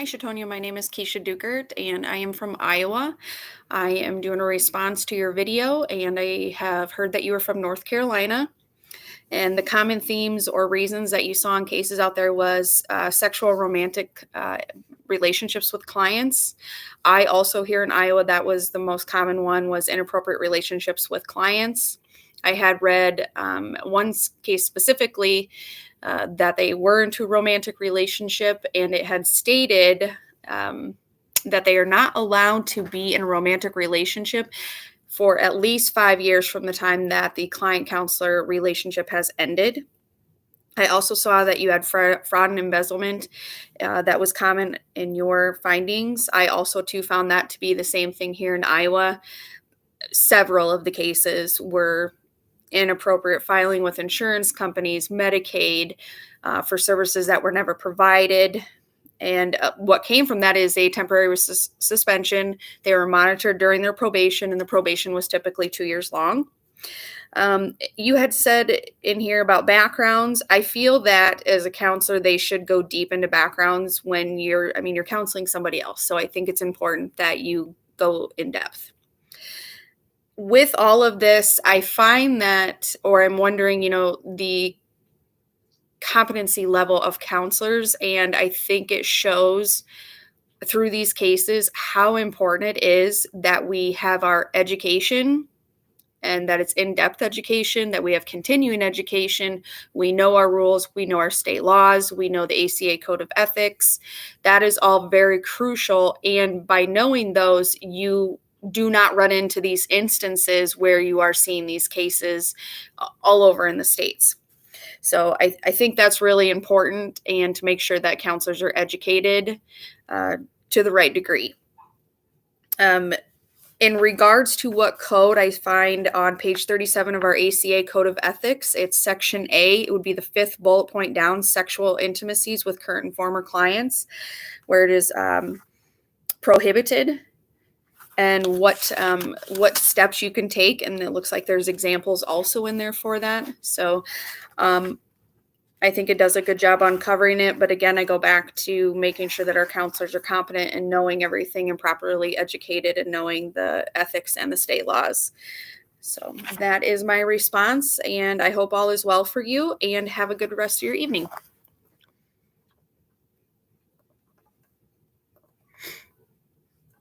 Hi, Shatonya. My name is Keisha Duckert, and I am from Iowa. I am doing a response to your video, and I have heard that you are from North Carolina. And the common themes or reasons that you saw in cases out there was sexual romantic relationships with clients. I also here in Iowa, that was the most common one, was inappropriate relationships with clients. I had read one case specifically that they were into a romantic relationship, and it had stated that they are not allowed to be in a romantic relationship for at least 5 years from the time that the client counselor relationship has ended. I also saw that you had fraud and embezzlement that was common in your findings. I also too found that to be the same thing here in Iowa. Several of the cases were inappropriate filing with insurance companies, Medicaid, for services that were never provided. And what came from that is a temporary suspension. They were monitored during their probation, and the probation was typically 2 years long. You had said in here about backgrounds. I feel that as a counselor, they should go deep into backgrounds when you're counseling somebody else. So I think it's important that you go in depth. With all of this, I find that, or I'm wondering, the competency level of counselors, and I think it shows through these cases how important it is that we have our education and that it's in-depth education, that we have continuing education. We know our rules, we know our state laws, we know the ACA Code of Ethics. That is all very crucial, and by knowing those, you do not run into these instances where you are seeing these cases all over in the states. So I think that's really important, and to make sure that counselors are educated to the right degree. In regards to what code, I find on page 37 of our ACA Code of Ethics, it's Section A. It would be the fifth bullet point down, sexual intimacies with current and former clients, where it is prohibited, and what steps you can take. And it looks like there's examples also in there for that. So I think it does a good job on covering it. But again, I go back to making sure that our counselors are competent and knowing everything and properly educated and knowing the ethics and the state laws. So that is my response, and I hope all is well for you, and have a good rest of your evening.